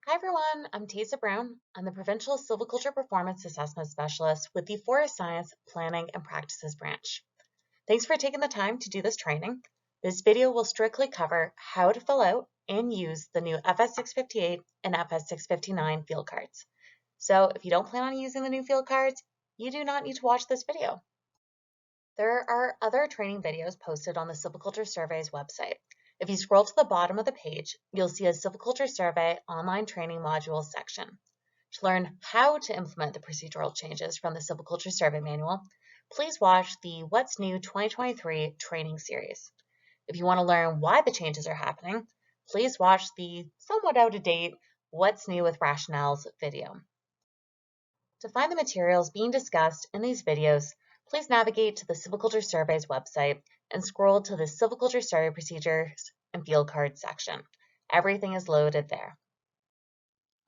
Hi everyone, I'm Tisa Brown. I'm the Provincial Silviculture Performance Assessment Specialist with the Forest Science Planning and Practices branch. Thanks for taking the time to do this training. This video will strictly cover how to fill out and use the new FS658 and FS659 field cards. So if you don't plan on using the new field cards, you do not need to watch this video. There are other training videos posted on the Silviculture Survey's website. If you scroll to the bottom of the page, you'll see a Silviculture Survey online training modules section. To learn how to implement the procedural changes from the Silviculture Survey Manual, please watch the What's New 2023 training series. If you want to learn why the changes are happening, please watch the somewhat out-of-date What's New with Rationales video. To find the materials being discussed in these videos, please navigate to the Silviculture Survey's website and scroll to the Silviculture Survey Procedures and Field Cards section. Everything is loaded there.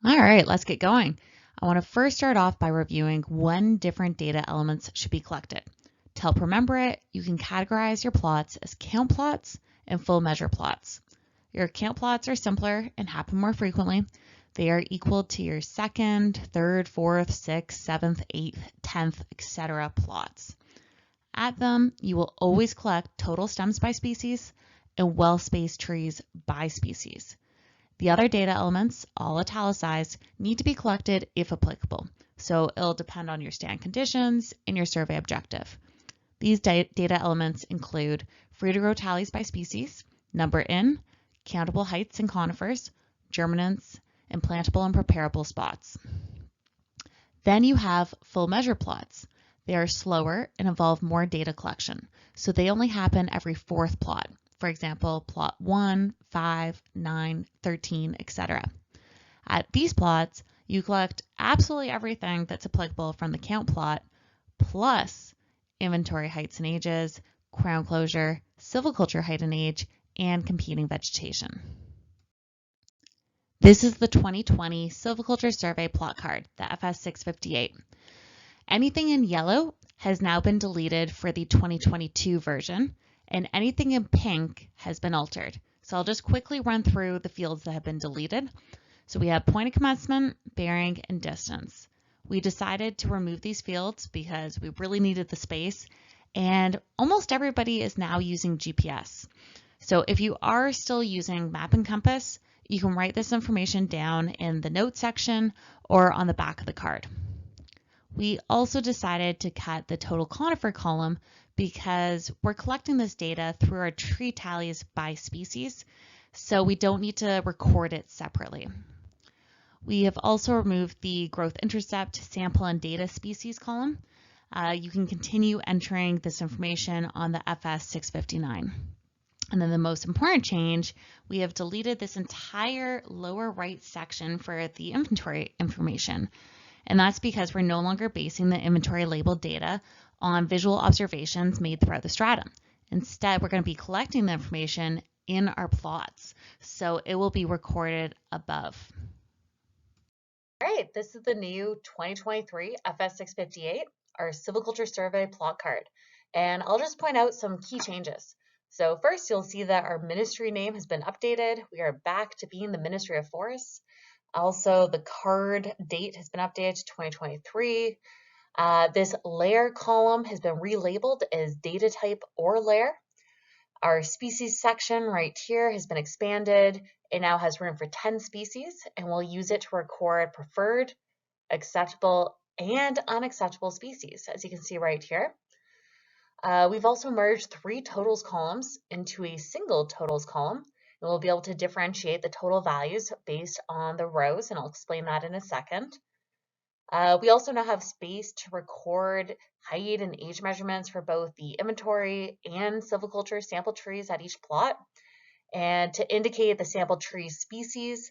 All right, let's get going. I want to first start off by reviewing when different data elements should be collected. To help remember it, you can categorize your plots as count plots and full measure plots. Your count plots are simpler and happen more frequently. They are equal to your second, third, fourth, sixth, seventh, eighth, 10th, etc. plots. At them, you will always collect total stems by species and well-spaced trees by species. The other data elements, all italicized, need to be collected if applicable, so it'll depend on your stand conditions and your survey objective. These data elements include free-to-grow tallies by species, number in, countable heights and conifers, germinants, and plantable and preparable spots. Then you have full measure plots. They are slower and involve more data collection, so they only happen every fourth plot. For example, plot 1, 5, 9, 13, etc. At these plots, you collect absolutely everything that's applicable from the count plot, plus inventory heights and ages, crown closure, silviculture height and age, and competing vegetation. This is the 2020 Silviculture Survey plot card, the FS658. Anything in yellow has now been deleted for the 2022 version, and anything in pink has been altered. So I'll just quickly run through the fields that have been deleted. So we have point of commencement, bearing, and distance. We decided to remove these fields because we really needed the space, and almost everybody is now using GPS. So if you are still using map and compass, you can write this information down in the notes section or on the back of the card. We also decided to cut the total conifer column because we're collecting this data through our tree tallies by species, so we don't need to record it separately. We have also removed the growth intercept, sample, and data species column. You can continue entering this information on the FS659. And then the most important change, we have deleted this entire lower right section for the inventory information. And that's because we're no longer basing the inventory labeled data on visual observations made throughout the stratum. Instead, we're going to be collecting the information in our plots, so it will be recorded above. All right, this is the new 2023 FS658, our Silviculture Survey plot card. And I'll just point out some key changes. So first, you'll see that our ministry name has been updated. We are back to being the Ministry of Forests. Also, the card date has been updated to 2023. This layer column has been relabeled as data type or layer. Our species section right here has been expanded. It now has room for 10 species, and we'll use it to record preferred, acceptable, and unacceptable species, as you can see right here. We've also merged 3 totals columns into a single totals column, and we'll be able to differentiate the total values based on the rows, and I'll explain that in a second. We also now have space to record height and age measurements for both the inventory and silviculture sample trees at each plot. And to indicate the sample tree species,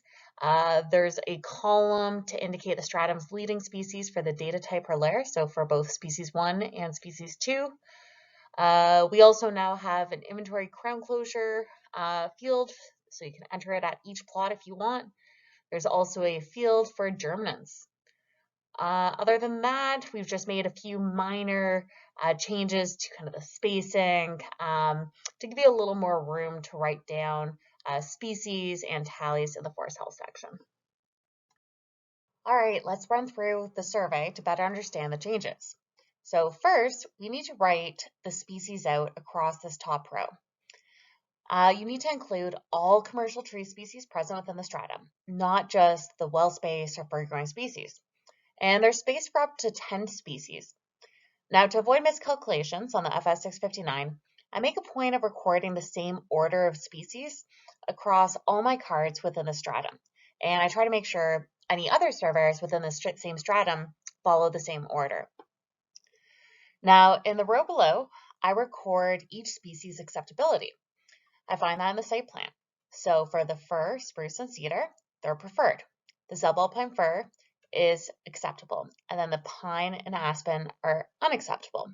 there's a column to indicate the stratum's leading species for the data type or layer, so for both species 1 and species 2. We also now have an inventory crown closure field, so you can enter it at each plot if you want. There's also a field for germinants. Other than that, we've just made a few minor changes to kind of the spacing to give you a little more room to write down species and tallies in the forest health section. All right, let's run through the survey to better understand the changes. So first, we need to write the species out across this top row. You need to include all commercial tree species present within the stratum, not just the well-spaced or free-growing species. And they're spaced for up to 10 species. Now, to avoid miscalculations on the FS659, I make a point of recording the same order of species across all my cards within the stratum. And I try to make sure any other surveyors within the same stratum follow the same order. Now, in the row below, I record each species acceptability. I find that in the site plan. So for the fir, spruce, and cedar, they're preferred. The subalpine fir is acceptable, and then the pine and aspen are unacceptable.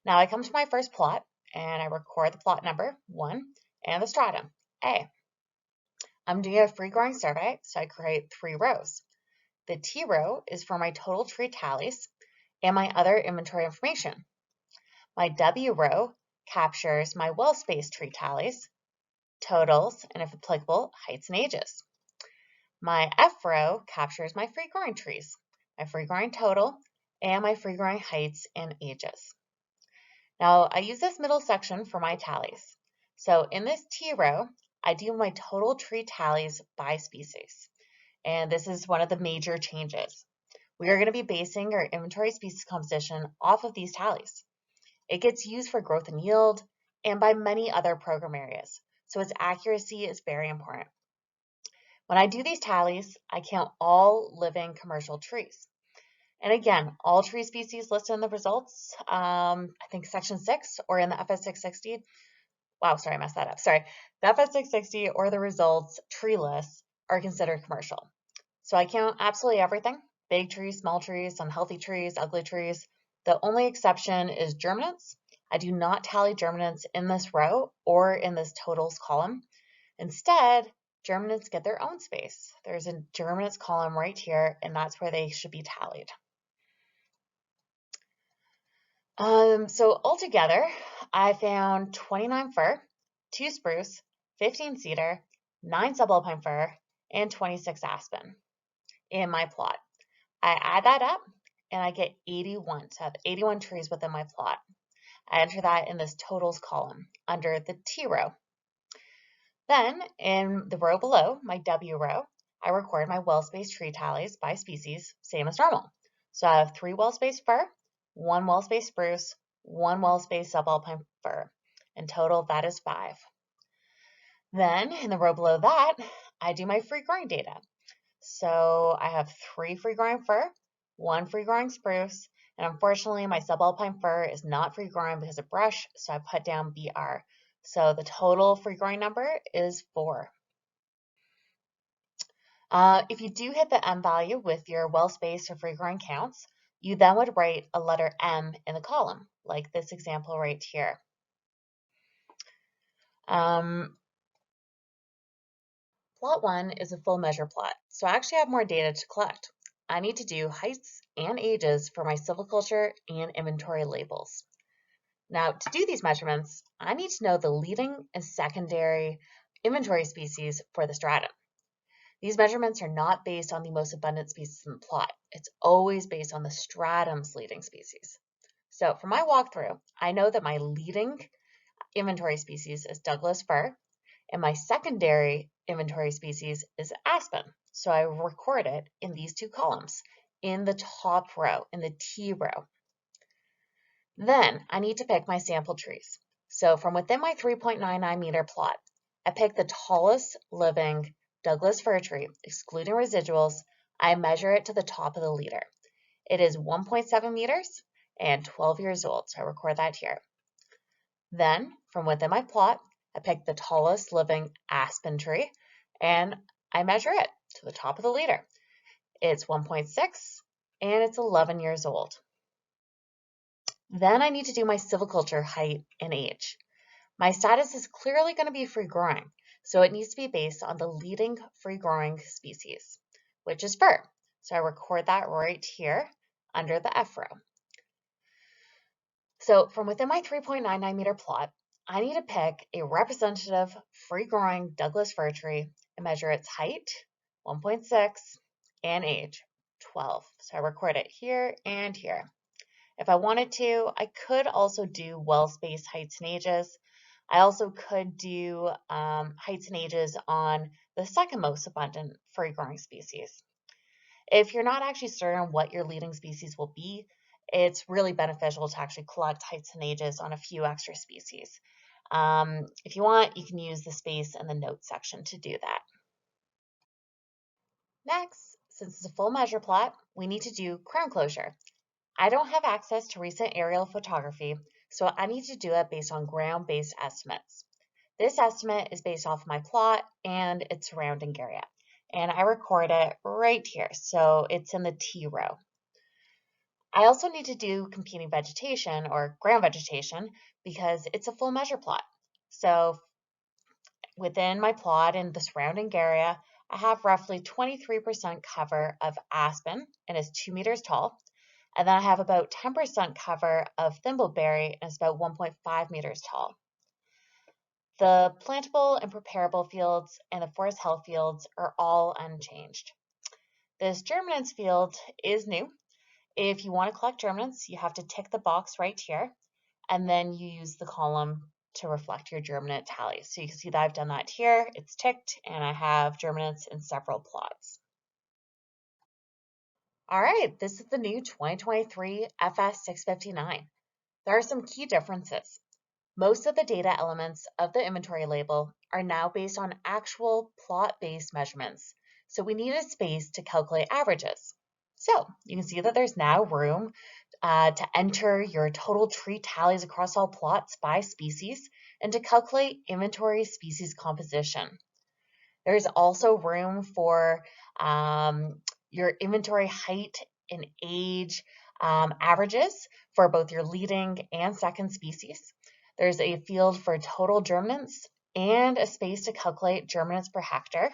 Now I come to my first plot, and I record the plot number, 1, and the stratum, A. I'm doing a free-growing survey, so I create 3 rows. The T row is for my total tree tallies and my other inventory information. My W row captures my well-spaced tree tallies, totals, and if applicable, heights and ages. My F row captures my free-growing trees, my free-growing total, and my free-growing heights and ages. Now, I use this middle section for my tallies. So in this T row, I do my total tree tallies by species. And this is one of the major changes. We are going to be basing our inventory species composition off of these tallies. It gets used for growth and yield and by many other program areas. So its accuracy is very important. When I do these tallies, I count all living commercial trees. And again, all tree species listed in the results, I think section 6 or in the FS660. Wow, sorry, I messed that up. Sorry. The FS660 or the results tree lists are considered commercial. So I count absolutely everything, big trees, small trees, unhealthy trees, ugly trees. The only exception is germinants. I do not tally germinants in this row or in this totals column. Instead, germinants get their own space. There's a germinants column right here, and that's where they should be tallied. So altogether, I found 29 fir, 2 spruce, 15 cedar, 9 subalpine fir, and 26 aspen in my plot. I add that up and I get 81. So I have 81 trees within my plot. I enter that in this totals column under the T row. Then in the row below, my W row, I record my well-spaced tree tallies by species, same as normal. So I have 3 well-spaced fir, 1 well-spaced spruce, 1 well-spaced subalpine fir. In total, that is 5. Then in the row below that, I do my free-growing data. So I have 3 free-growing fir, 1 free-growing spruce, and unfortunately my subalpine fir is not free-growing because of brush, so I put down BR. So the total free-growing number is 4. If you do hit the M value with your well-spaced or free-growing counts, you then would write a letter M in the column, like this example right here. Plot 1 is a full measure plot, so I actually have more data to collect. I need to do heights and ages for my silviculture and inventory labels. Now, to do these measurements, I need to know the leading and secondary inventory species for the stratum. These measurements are not based on the most abundant species in the plot. It's always based on the stratum's leading species. So for my walkthrough, I know that my leading inventory species is Douglas fir, and my secondary inventory species is aspen. So I record it in these 2 columns, in the top row, in the T row. Then I need to pick my sample trees. So from within my 3.99 meter plot, I pick the tallest living Douglas fir tree, excluding residuals. I measure it to the top of the leader. It is 1.7 meters and 12 years old, so I record that here. Then, from within my plot, I pick the tallest living aspen tree, and I measure it to the top of the leader. It's 1.6, and it's 11 years old. Then I need to do my silviculture height and age. My status is clearly going to be free growing, so it needs to be based on the leading free growing species, which is fir. So I record that right here under the F row. So from within my 3.99 meter plot, I need to pick a representative free growing Douglas fir tree and measure its height, 1.6, and age, 12. So I record it here and here. If I wanted to, I could also do well space heights and ages. I also could do heights and ages on the second most abundant free growing species. If you're not actually certain what your leading species will be, it's really beneficial to actually collect heights and ages on a few extra species. If you want, you can use the space in the notes section to do that. Next, since it's a full measure plot, we need to do crown closure. I don't have access to recent aerial photography, so I need to do it based on ground-based estimates. This estimate is based off my plot and its surrounding area, and I record it right here, so it's in the T row. I also need to do competing vegetation or ground vegetation because it's a full measure plot. So within my plot and the surrounding area, I have roughly 23% cover of aspen and is 2 meters tall. And then I have about 10% cover of thimbleberry and it's about 1.5 meters tall. The plantable and preparable fields and the forest health fields are all unchanged. This germinants field is new. If you want to collect germinants, you have to tick the box right here, and then you use the column to reflect your germinant tally. So you can see that I've done that here. It's ticked, and I have germinants in several plots. All right, this is the new 2023 FS659. There are some key differences. Most of the data elements of the inventory label are now based on actual plot-based measurements, so we need a space to calculate averages. So you can see that there's now room to enter your total tree tallies across all plots by species and to calculate inventory species composition. There's also room for your inventory height and age averages for both your leading and second species. There's a field for total germinants and a space to calculate germinants per hectare.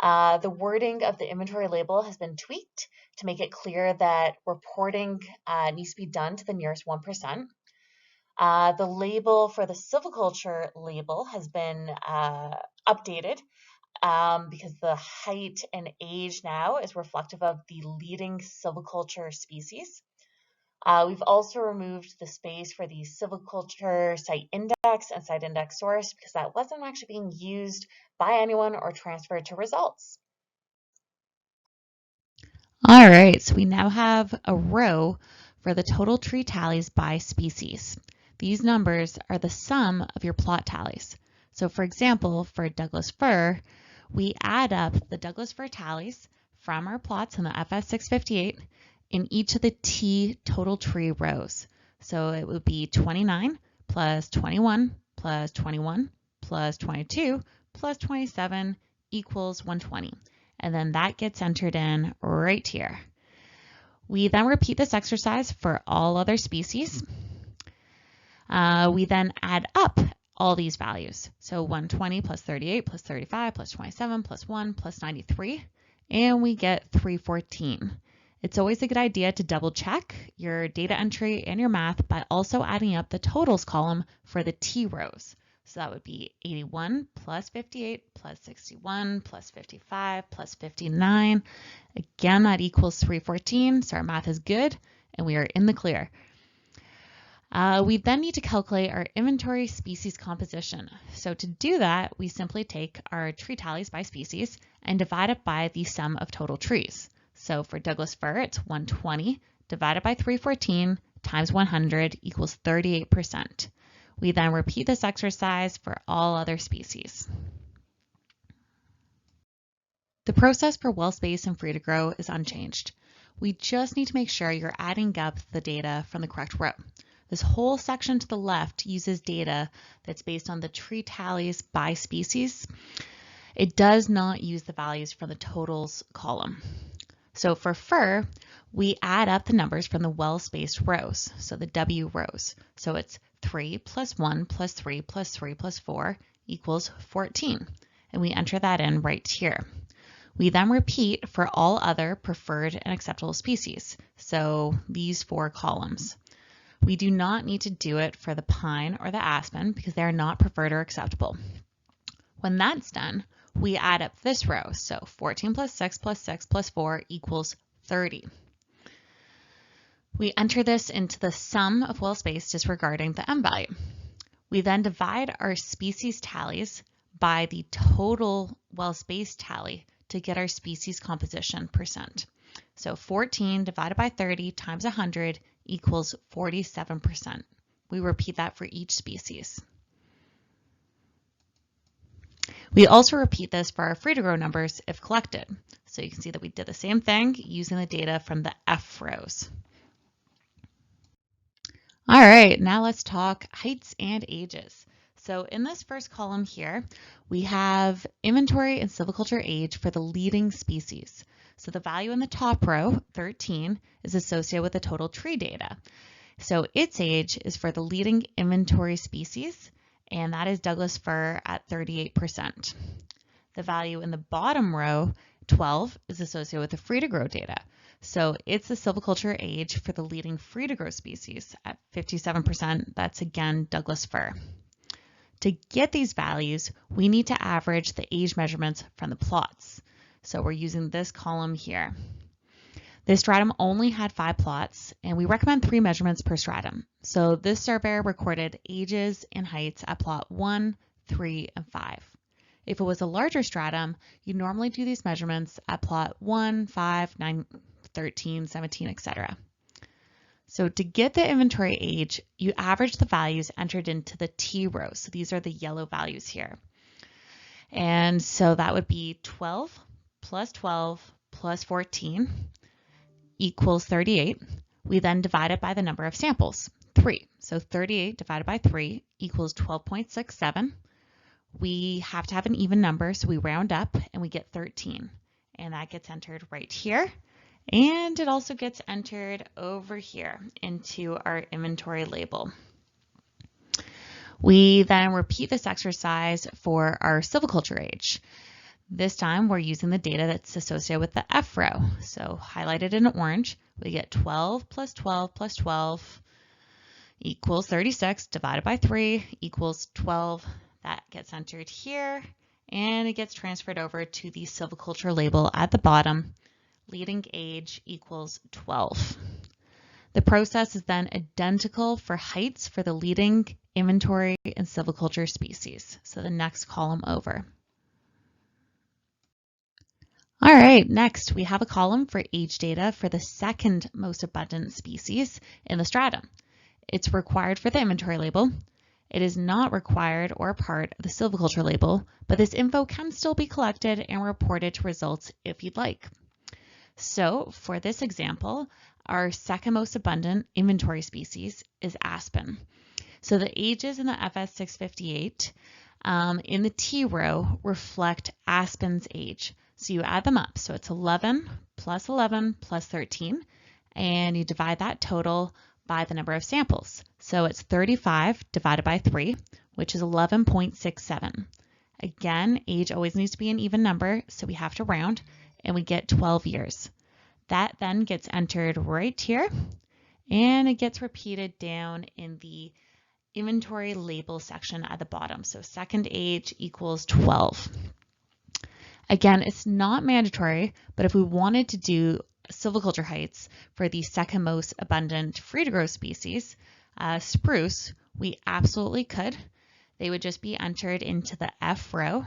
The wording of the inventory label has been tweaked to make it clear that reporting needs to be done to the nearest 1%. The label for the silviculture label has been updated because the height and age now is reflective of the leading silviculture species. We've also removed the space for the silviculture site index and site index source because that wasn't actually being used by anyone or transferred to results. All right, so we now have a row for the total tree tallies by species. These numbers are the sum of your plot tallies. So for example, for Douglas fir, we add up the Douglas fir tallies from our plots in the FS658 in each of the T total tree rows. So it would be 29 plus 21 plus 21 plus 22 plus 27 equals 120. And then that gets entered in right here. We then repeat this exercise for all other species. We then add up all these values. So 120 plus 38 plus 35 plus 27 plus 1 plus 93, and we get 314. It's always a good idea to double check your data entry and your math by also adding up the totals column for the T rows. So that would be 81 plus 58 plus 61 plus 55 plus 59. Again, that equals 314. So our math is good and we are in the clear. We then need to calculate our inventory species composition. So to do that, we simply take our tree tallies by species and divide it by the sum of total trees. So for Douglas fir, it's 120 divided by 314 times 100 equals 38%. We then repeat this exercise for all other species. The process for well space and free to grow is unchanged. We just need to make sure you're adding up the data from the correct row. This whole section to the left uses data that's based on the tree tallies by species. It does not use the values from the totals column. So for fir, we add up the numbers from the well-spaced rows, so the W rows. So it's 3 plus 1 plus 3 plus 3 plus 4 equals 14. And we enter that in right here. We then repeat for all other preferred and acceptable species, so these 4 columns. We do not need to do it for the pine or the aspen because they are not preferred or acceptable. When that's done, we add up this row. So 14 plus 6 plus 6 plus 4 equals 30. We enter this into the sum of well-spaced disregarding the m value. We then divide our species tallies by the total well-spaced tally to get our species composition percent. So 14 divided by 30 times 100 equals 47%. We repeat that for each species. We also repeat this for our free-to-grow numbers if collected. So you can see that we did the same thing using the data from the F rows. All right, now let's talk heights and ages. So in this first column here, we have inventory and silviculture age for the leading species. So the value in the top row, 13, is associated with the total tree data. So its age is for the leading inventory species, and that is Douglas fir at 38%. The value in the bottom row, 12, is associated with the free-to-grow data. So it's the silviculture age for the leading free-to-grow species at 57%. That's again Douglas fir. To get these values, we need to average the age measurements from the plots. So we're using this column here. This stratum only had 5 plots, and we recommend 3 measurements per stratum. So this surveyor recorded ages and heights at plot 1, 3, and 5. If it was a larger stratum, you normally do these measurements at plot 1, 5, 9, 13, 17, etc. So to get the inventory age, you average the values entered into the T rows. So these are the yellow values here. And so that would be 12 plus 14 equals 38. We then divide it by the number of samples, 3. So 38 divided by 3 equals 12.67. We have to have an even number, so we round up and we get 13. And that gets entered right here. And it also gets entered over here into our inventory label. We then repeat this exercise for our silviculture age. This time we're using the data that's associated with the F row. So highlighted in orange, we get 12 plus 12 plus 12 equals 36 divided by 3 equals 12. That gets entered here and it gets transferred over to the silviculture label at the bottom. Leading age equals 12. The process is then identical for heights for the leading inventory and silviculture species. So the next column over. All right, next we have a column for age data for the second most abundant species in the stratum. It's required for the inventory label. It is not required or part of the silviculture label, but this info can still be collected and reported to results if you'd like. So for this example, our second most abundant inventory species is aspen. So the ages in the FS658 in the T row reflect aspen's age. So you add them up. So it's 11 plus 13, and you divide that total by the number of samples. So it's 35 divided by 3, which is 11.67. Again, age always needs to be an even number, so we have to round, and we get 12 years. That then gets entered right here, and it gets repeated down in the inventory label section at the bottom. So second age equals 12. Again, it's not mandatory, but if we wanted to do silviculture heights for the second most abundant free-to-grow species, spruce, we absolutely could. They would just be entered into the F row,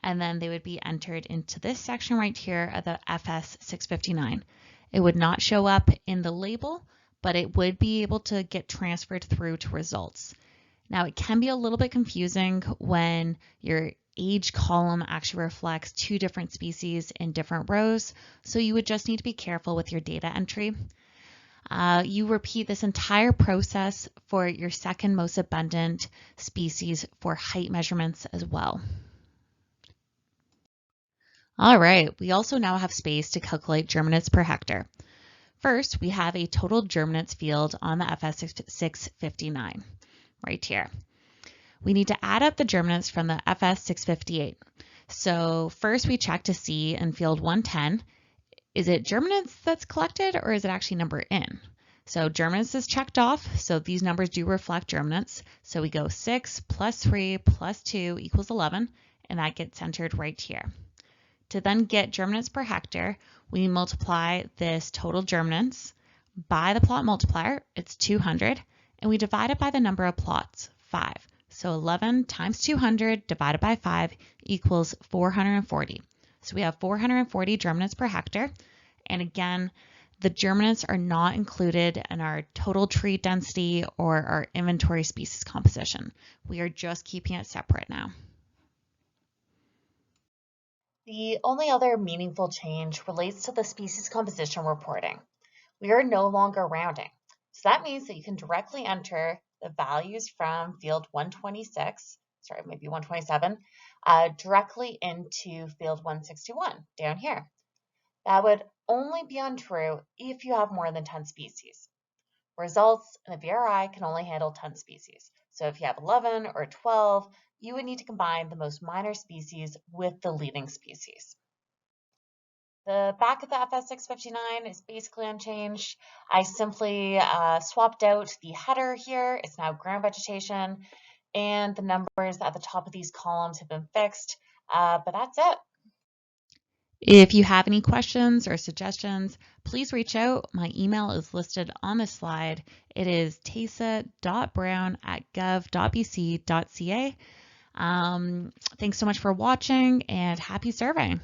and then they would be entered into this section right here of the FS659. It would not show up in the label, but it would be able to get transferred through to results. Now, it can be a little bit confusing when your age column actually reflects 2 different species in different rows, so you would just need to be careful with your data entry. You repeat this entire process for your second most abundant species for height measurements as well. All right, we also now have space to calculate germinates per hectare. First, we have a total germinates field on the FS659 right here. We need to add up the germinates from the FS658. So first we check to see in field 110, is it germinates that's collected or is it actually number in? So germinates is checked off, so these numbers do reflect germinates. So we go 6 plus 3 plus 2 equals 11, and that gets entered right here. To then get germinants per hectare, we multiply this total germinants by the plot multiplier, it's 200, and we divide it by the number of plots, 5. So 11 times 200 divided by 5 equals 440. So we have 440 germinants per hectare. And again, the germinants are not included in our total tree density or our inventory species composition. We are just keeping it separate now. The only other meaningful change relates to the species composition reporting. We are no longer rounding. So that means that you can directly enter the values from field 126, sorry, maybe 127, directly into field 161 down here. That would only be untrue if you have more than 10 species. Results in the VRI can only handle 10 species. So if you have 11 or 12, you would need to combine the most minor species with the leading species. The back of the FS659 is basically unchanged. I simply swapped out the header here. It's now ground vegetation, and the numbers at the top of these columns have been fixed, but that's it. If you have any questions or suggestions, please reach out. My email is listed on this slide. It is tesa.brown@gov.bc.ca. Thanks so much for watching and happy surveying.